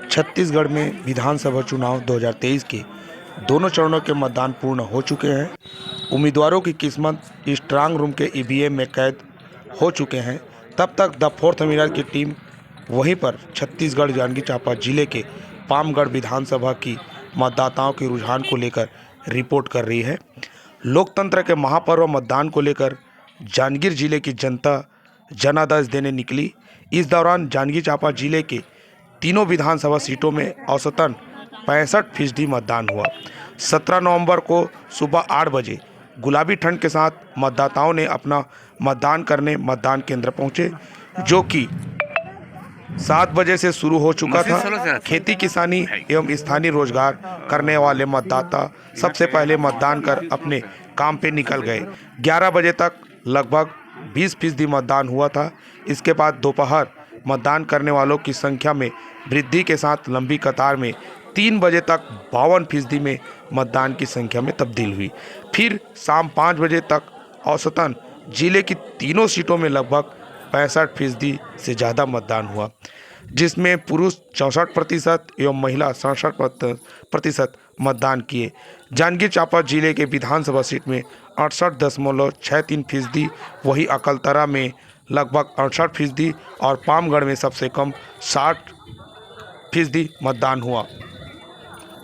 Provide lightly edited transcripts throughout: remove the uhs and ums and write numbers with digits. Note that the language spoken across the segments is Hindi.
छत्तीसगढ़ में विधानसभा चुनाव 2023 के दोनों चरणों के मतदान पूर्ण हो चुके हैं। उम्मीदवारों की किस्मत स्ट्रांग रूम के ईवीएम में कैद हो चुके हैं। तब तक द फोर्थ मिरर की टीम वहीं पर छत्तीसगढ़ जांजगीर चांपा जिले के पामगढ़ विधानसभा की मतदाताओं के रुझान को लेकर रिपोर्ट कर रही है। लोकतंत्र के महापर्व मतदान को लेकर जांजगीर जिले की जनता जनादेश देने निकली। इस दौरान जांजगीर चांपा जिले के तीनों विधानसभा सीटों में औसतन 65% मतदान हुआ। 17 नवंबर को सुबह 8 बजे गुलाबी ठंड के साथ मतदाताओं ने अपना मतदान करने मतदान केंद्र पहुंचे, जो कि 7 बजे से शुरू हो चुका था। खेती किसानी एवं स्थानीय रोजगार करने वाले मतदाता सबसे पहले मतदान कर अपने काम पे निकल गए। 11 बजे तक लगभग 20% मतदान हुआ था। इसके बाद दोपहर मतदान करने वालों की संख्या में वृद्धि के साथ लंबी कतार में 3 बजे तक 52% में मतदान की संख्या में तब्दील हुई। फिर शाम 5 बजे तक औसतन जिले की तीनों सीटों में लगभग 65% से ज़्यादा मतदान हुआ, जिसमें पुरुष 64% एवं महिला 67% मतदान किए। जांजगीर चांपा जिले के विधानसभा सीट में 68.63%, वही अकलतरा में लगभग 68% और पामगढ़ में सबसे कम 60% मतदान हुआ।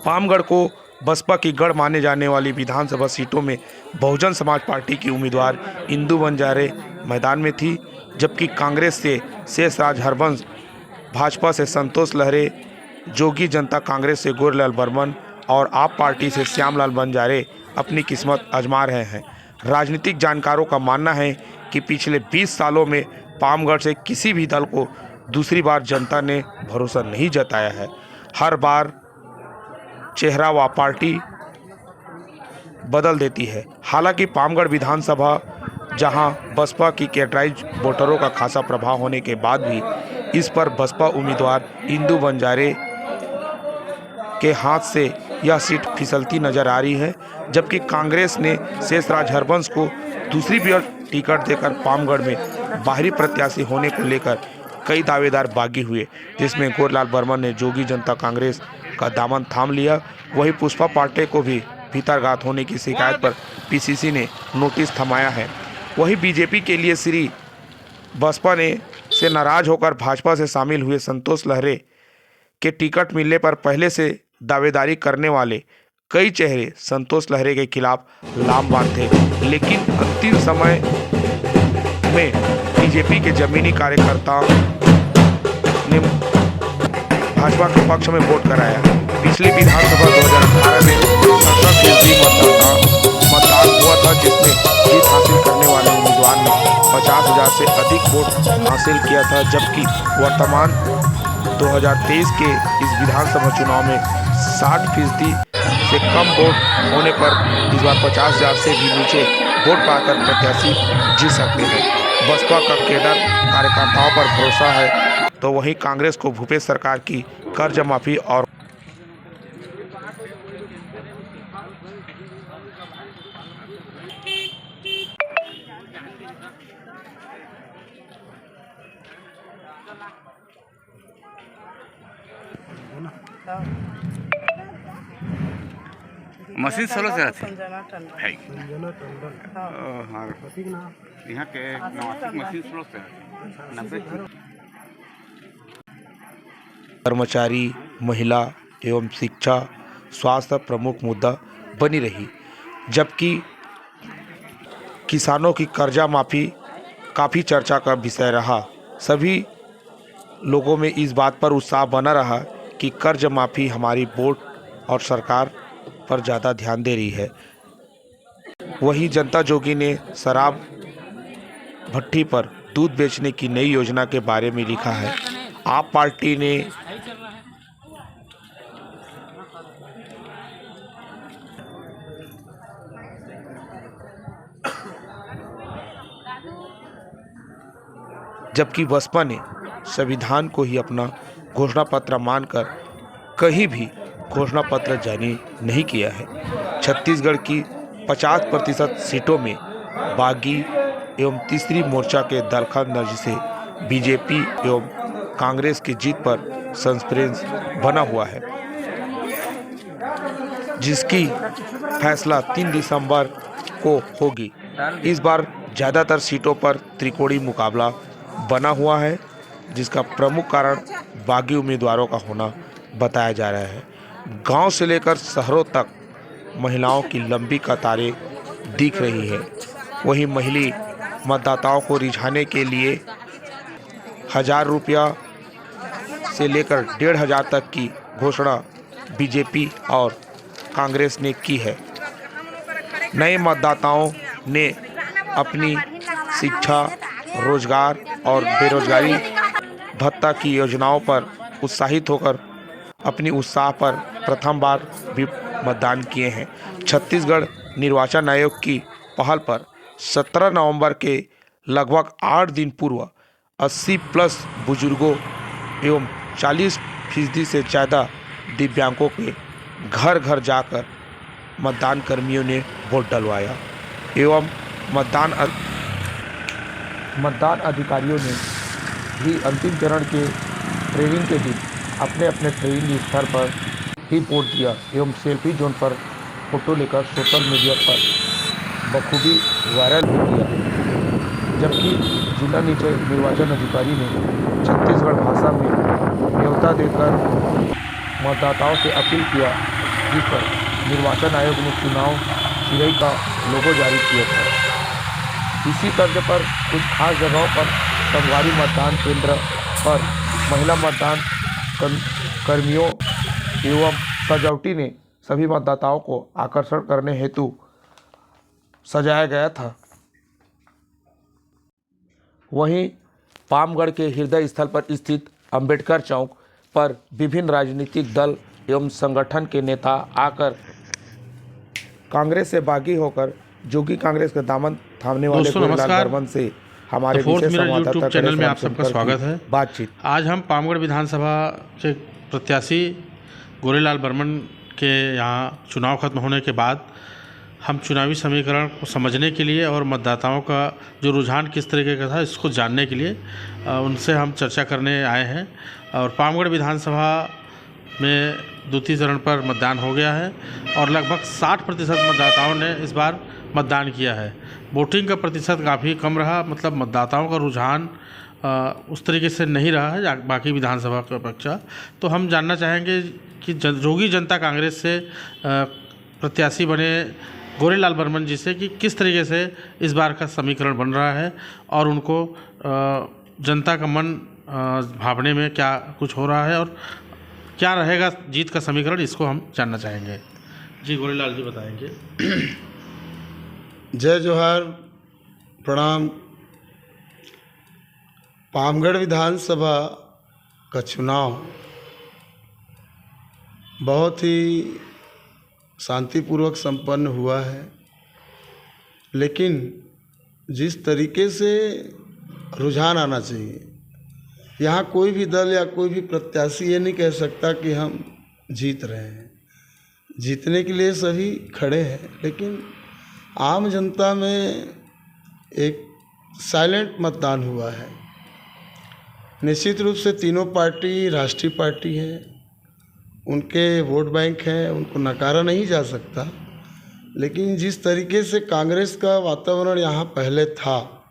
पामगढ़ को बसपा की गढ़ माने जाने वाली विधानसभा सीटों में बहुजन समाज पार्टी की उम्मीदवार इंदु बंजारे मैदान में थी, जबकि कांग्रेस से शेषराज हरबंश, भाजपा से संतोष लहरे, जोगी जनता कांग्रेस से गोरलाल बर्मन और आप पार्टी से श्यामलाल बंजारे अपनी किस्मत आजमा रहे हैं। राजनीतिक जानकारों का मानना है कि पिछले 20 सालों में पामगढ़ से किसी भी दल को दूसरी बार जनता ने भरोसा नहीं जताया है। हर बार चेहरा व पार्टी बदल देती है। हालांकि पामगढ़ विधानसभा, जहां बसपा की कैडराइज वोटरों का खासा प्रभाव होने के बाद भी इस पर बसपा उम्मीदवार इंदु बंजारे के हाथ से यह सीट फिसलती नजर आ रही है, जबकि कांग्रेस ने शेषराज हरबंश को दूसरी बार टिकट देकर पामगढ़ में बाहरी प्रत्याशी होने को लेकर कई दावेदार बागी हुए, जिसमें गोरलाल बर्मन ने जोगी जनता कांग्रेस का दामन थाम लिया। वहीं पुष्पा पांडे को भी भीतरघात होने की शिकायत पर पीसीसी ने नोटिस थमाया है। वहीं बीजेपी के लिए श्री बसपा ने से नाराज होकर भाजपा से शामिल हुए संतोष लहरे के टिकट मिलने पर पहले से दावेदारी करने वाले कई चेहरे संतोष लहरे के खिलाफ लामबंद थे, लेकिन अंतिम समय में बीजेपी के जमीनी कार्यकर्ताओं ने भाजपा के पक्ष में वोट कराया। पिछली विधानसभा 2018 में 67% मतदान हुआ था, जिसमें जीत हासिल करने वाले उम्मीदवार ने 50,000 से अधिक वोट हासिल किया था, जबकि वर्तमान 2023 के इस विधानसभा चुनाव में 60% से कम वोट होने पर इस बार 50,000 से भी नीचे वोट पाकर प्रत्याशी जीत सकते हैं। बसपा का केडर कार्यकर्ताओं पर भरोसा है, तो वहीं कांग्रेस को भूपेश सरकार की कर्ज माफी और मशीन स्लो से आती है। यहाँ के मशीन स्लो से कर्मचारी, महिला एवं शिक्षा, स्वास्थ्य प्रमुख मुद्दा बनी रही, जबकि किसानों की कर्जा माफ़ी काफ़ी चर्चा का विषय रहा। सभी लोगों में इस बात पर उत्साह बना रहा कि कर्ज माफ़ी हमारी बोर्ड और सरकार पर ज़्यादा ध्यान दे रही है। वहीं जनता जोगी ने शराब भट्टी पर दूध बेचने की नई योजना के बारे में लिखा है। आप पार्टी ने जबकि बसपा ने संविधान को ही अपना घोषणा पत्र मानकर कहीं भी घोषणा पत्र जारी नहीं किया है। छत्तीसगढ़ की 50% सीटों में बागी एवं तीसरी मोर्चा के दखल अंदाजी से बीजेपी एवं कांग्रेस की जीत पर सस्पेंस बना हुआ है, जिसकी फैसला 3 दिसंबर को होगी। इस बार ज़्यादातर सीटों पर त्रिकोणीय मुकाबला बना हुआ है, जिसका प्रमुख कारण बागी उम्मीदवारों का होना बताया जा रहा है। गांव से लेकर शहरों तक महिलाओं की लंबी कतारें दिख रही है। वहीं महिला मतदाताओं को रिझाने के लिए 1000 रुपया से लेकर 1500 तक की घोषणा बीजेपी और कांग्रेस ने की है। नए मतदाताओं ने अपनी शिक्षा, रोजगार और बेरोजगारी भत्ता की योजनाओं पर उत्साहित होकर अपनी उत्साह पर प्रथम बार भी मतदान किए हैं। छत्तीसगढ़ निर्वाचन आयोग की पहल पर 17 नवंबर के लगभग 8 दिन पूर्व 80 प्लस बुजुर्गों एवं 40% से ज़्यादा दिव्यांगों के घर घर जाकर मतदान कर्मियों ने वोट डलवाया एवं मतदान अधिकारियों ने भी अंतिम चरण के ट्रेनिंग के दिन अपने अपने ट्रेनिंग स्थल पर ही वोट दिया एवं सेल्फी जोन पर फोटो लेकर सोशल मीडिया पर बखूबी वायरल भी किया। जबकि जिला निर्वाचन अधिकारी ने छत्तीसगढ़ भाषा में न्योता देकर मतदाताओं से अपील किया, जिस पर निर्वाचन आयोग ने चुनाव चिरई का लोगो जारी किया था। इसी तर्ज पर कुछ खास जगहों पर संगवारी मतदान केंद्र पर महिला मतदान कर्मियों एवं सजावटी ने सभी मतदाताओं को आकर्षण करने हेतु सजाया गया था। वहीं पामगढ़ के हृदय स्थल पर स्थित अंबेडकर चौक पर विभिन्न राजनीतिक दल एवं संगठन के नेता आकर कांग्रेस से बागी होकर जोगी कांग्रेस का दामन थामने वाले गोरेलाल बर्मन से हमारे फोर्थ मिनट यूट्यूब चैनल में आप सबका स्वागत है। बातचीत आज हम पामगढ़ विधानसभा के प्रत्याशी गोरेलाल बर्मन के यहाँ चुनाव खत्म होने के बाद हम चुनावी समीकरण को समझने के लिए और मतदाताओं का जो रुझान किस तरीके का था इसको जानने के लिए उनसे हम चर्चा करने आए हैं। और पामगढ़ विधानसभा में द्वितीय चरण पर मतदान हो गया है और लगभग 60% मतदाताओं ने इस बार मतदान किया है। वोटिंग का प्रतिशत काफ़ी कम रहा, मतलब मतदाताओं का रुझान उस तरीके से नहीं रहा है बाकी विधानसभा की अपेक्षा। तो हम जानना चाहेंगे कि जोगी जनता कांग्रेस से प्रत्याशी बने गोरेलाल बर्मन जी से कि किस तरीके से इस बार का समीकरण बन रहा है और उनको जनता का मन भावने में क्या कुछ हो रहा है और क्या रहेगा जीत का समीकरण, इसको हम जानना चाहेंगे। जी गोरेलाल जी बताएंगे। जय जोहार, प्रणाम। पामगढ़ विधानसभा का चुनाव बहुत ही शांतिपूर्वक संपन्न हुआ है, लेकिन जिस तरीके से रुझान आना चाहिए, यहाँ कोई भी दल या कोई भी प्रत्याशी ये नहीं कह सकता कि हम जीत रहे हैं। जीतने के लिए सभी खड़े हैं, लेकिन आम जनता में एक साइलेंट मतदान हुआ है। निश्चित रूप से तीनों पार्टी राष्ट्रीय पार्टी है, उनके वोट बैंक हैं, उनको नकारा नहीं जा सकता। लेकिन जिस तरीके से कांग्रेस का वातावरण यहाँ पहले था,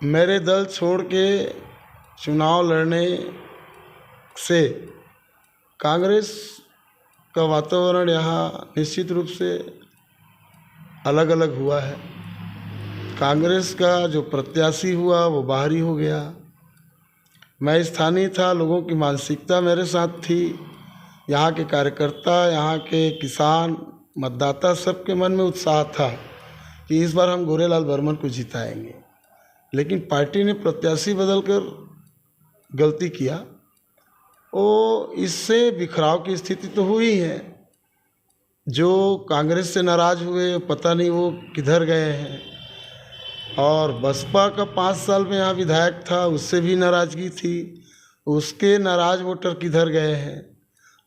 मेरे दल छोड़ के चुनाव लड़ने से कांग्रेस का वातावरण यहाँ निश्चित रूप से अलग अलग हुआ है। कांग्रेस का जो प्रत्याशी हुआ वो बाहरी हो गया। मैं स्थानीय था, लोगों की मानसिकता मेरे साथ थी, यहाँ के कार्यकर्ता, यहाँ के किसान, मतदाता, सबके मन में उत्साह था कि इस बार हम गोरेलाल बर्मन को जिताएंगे। लेकिन पार्टी ने प्रत्याशी बदलकर गलती किया, वो इससे बिखराव की स्थिति तो हुई है। जो कांग्रेस से नाराज़ हुए पता नहीं वो किधर गए हैं, और बसपा का 5 साल में यहाँ विधायक था, उससे भी नाराज़गी थी, उसके नाराज़ वोटर किधर गए हैं।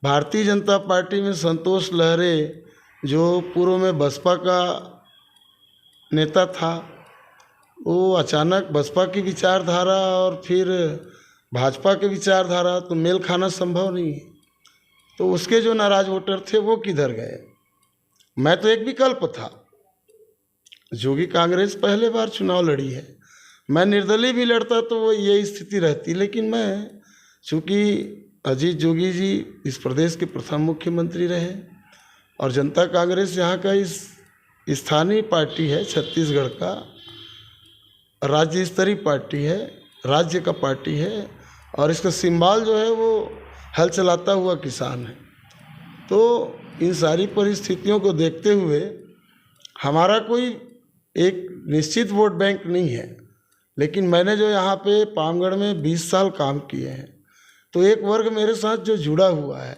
भारतीय जनता पार्टी में संतोष लहरे जो पूर्व में बसपा का नेता था, वो अचानक बसपा की विचारधारा और फिर भाजपा के विचारधारा तो मेल खाना संभव नहीं है। तो उसके जो नाराज वोटर थे वो किधर गए? मैं तो एक विकल्प था। जोगी कांग्रेस पहले बार चुनाव लड़ी है, मैं निर्दलीय भी लड़ता तो वो यही स्थिति रहती। लेकिन मैं, चूँकि अजीत जोगी जी इस प्रदेश के प्रथम मुख्यमंत्री रहे और जनता कांग्रेस यहाँ का इस स्थानीय पार्टी है, छत्तीसगढ़ का राज्य स्तरीय पार्टी है, राज्य का पार्टी है और इसका सिंबल जो है वो हल चलाता हुआ किसान है। तो इन सारी परिस्थितियों को देखते हुए हमारा कोई एक निश्चित वोट बैंक नहीं है, लेकिन मैंने जो यहाँ पे पामगढ़ में 20 साल काम किए हैं तो एक वर्ग मेरे साथ जो जुड़ा हुआ है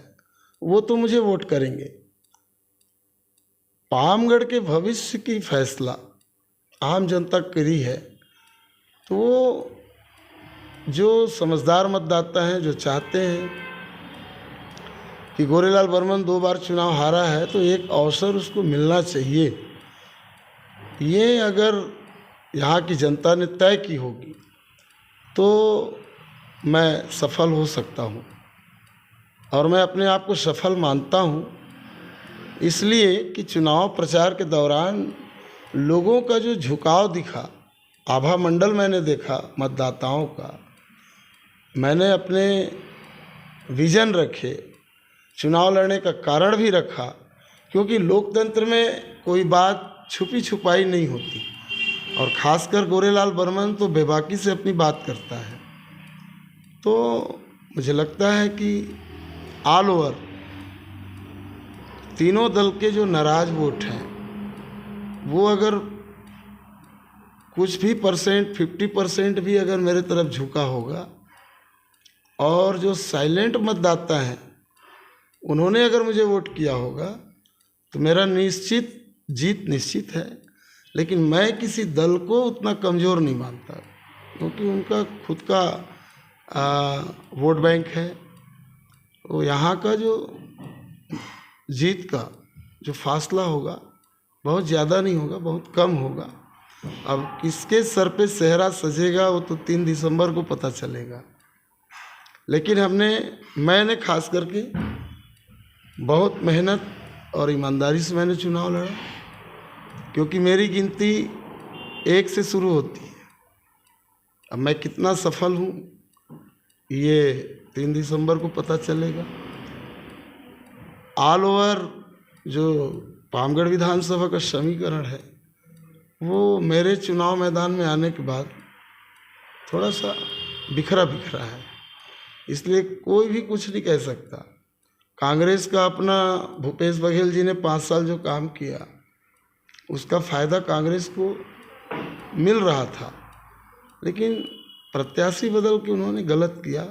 वो तो मुझे वोट करेंगे। पामगढ़ के भविष्य की फैसला आम जनता करी है, तो वो जो समझदार मतदाता हैं, जो चाहते हैं कि गोरेलाल बर्मन 2 बार चुनाव हारा है तो एक अवसर उसको मिलना चाहिए, ये अगर यहाँ की जनता ने तय की होगी तो मैं सफल हो सकता हूँ और मैं अपने आप को सफल मानता हूँ। इसलिए कि चुनाव प्रचार के दौरान लोगों का जो झुकाव दिखा, आभा मंडल मैंने देखा मतदाताओं का, मैंने अपने विजन रखे, चुनाव लड़ने का कारण भी रखा, क्योंकि लोकतंत्र में कोई बात छुपी छुपाई नहीं होती और ख़ासकर गोरेलाल बर्मन तो बेबाकी से अपनी बात करता है। तो मुझे लगता है कि ऑल ओवर तीनों दल के जो नाराज वोट हैं वो अगर कुछ भी परसेंट 50% भी अगर मेरे तरफ झुका होगा और जो साइलेंट मतदाता हैं उन्होंने अगर मुझे वोट किया होगा तो मेरा निश्चित जीत निश्चित है। लेकिन मैं किसी दल को उतना कमज़ोर नहीं मानता, क्योंकि उनका खुद का वोट बैंक है। वो यहाँ का जो जीत का जो फासला होगा बहुत ज़्यादा नहीं होगा, बहुत कम होगा। अब किसके सर पे सेहरा सजेगा वो तो 3 दिसंबर को पता चलेगा। लेकिन मैंने खास करके बहुत मेहनत और ईमानदारी से मैंने चुनाव लड़ा, क्योंकि मेरी गिनती 1 से शुरू होती है। अब मैं कितना सफल हूँ ये 3 दिसंबर को पता चलेगा। ऑल ओवर जो पामगढ़ विधानसभा का समीकरण है वो मेरे चुनाव मैदान में आने के बाद थोड़ा सा बिखरा बिखरा है, इसलिए कोई भी कुछ नहीं कह सकता। कांग्रेस का अपना भूपेश बघेल जी ने 5 साल जो काम किया उसका फ़ायदा कांग्रेस को मिल रहा था, लेकिन प्रत्याशी बदल के उन्होंने गलत किया।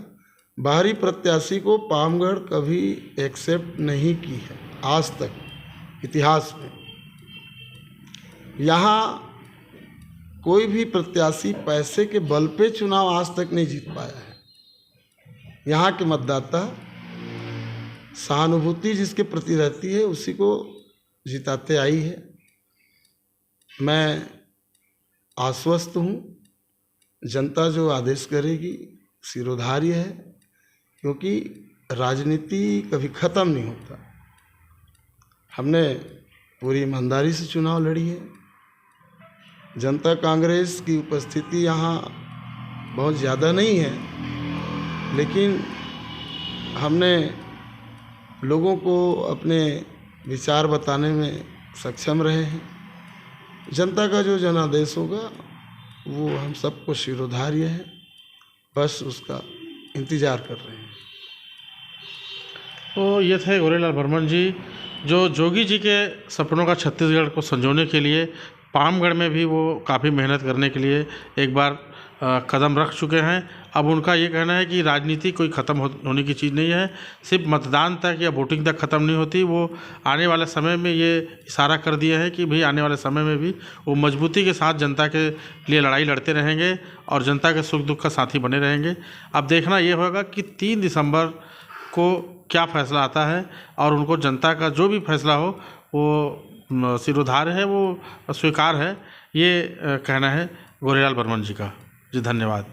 बाहरी प्रत्याशी को पामगढ़ कभी एक्सेप्ट नहीं की है आज तक इतिहास में। यहाँ कोई भी प्रत्याशी पैसे के बल पे चुनाव आज तक नहीं जीत पाया है। यहाँ के मतदाता सहानुभूति जिसके प्रति रहती है उसी को जिताते आई है। मैं आश्वस्त हूँ, जनता जो आदेश करेगी सिरोधार्य है, क्योंकि राजनीति कभी ख़त्म नहीं होता। हमने पूरी ईमानदारी से चुनाव लड़ी है। जनता कांग्रेस की उपस्थिति यहाँ बहुत ज़्यादा नहीं है, लेकिन हमने लोगों को अपने विचार बताने में सक्षम रहे हैं। जनता का जो जनादेश होगा वो हम सबको शिरोधार्य है, बस उसका इंतज़ार कर रहे हैं। तो ये थे गोरेलाल बर्मन जी, जो जोगी जी के सपनों का छत्तीसगढ़ को संजोने के लिए पामगढ़ में भी वो काफ़ी मेहनत करने के लिए एक बार कदम रख चुके हैं। अब उनका ये कहना है कि राजनीति कोई ख़त्म होने की चीज़ नहीं है, सिर्फ मतदान तक या वोटिंग तक ख़त्म नहीं होती। वो आने वाले समय में ये इशारा कर दिए हैं कि भाई आने वाले समय में भी वो मजबूती के साथ जनता के लिए लड़ाई लड़ते रहेंगे और जनता के सुख दुख का साथी बने रहेंगे। अब देखना ये होगा कि 3 दिसंबर को क्या फ़ैसला आता है और उनको जनता का जो भी फैसला हो वो सिरोधार्य है, वो स्वीकार है, ये कहना है गोरेलाल बर्मन जी का। जी धन्यवाद।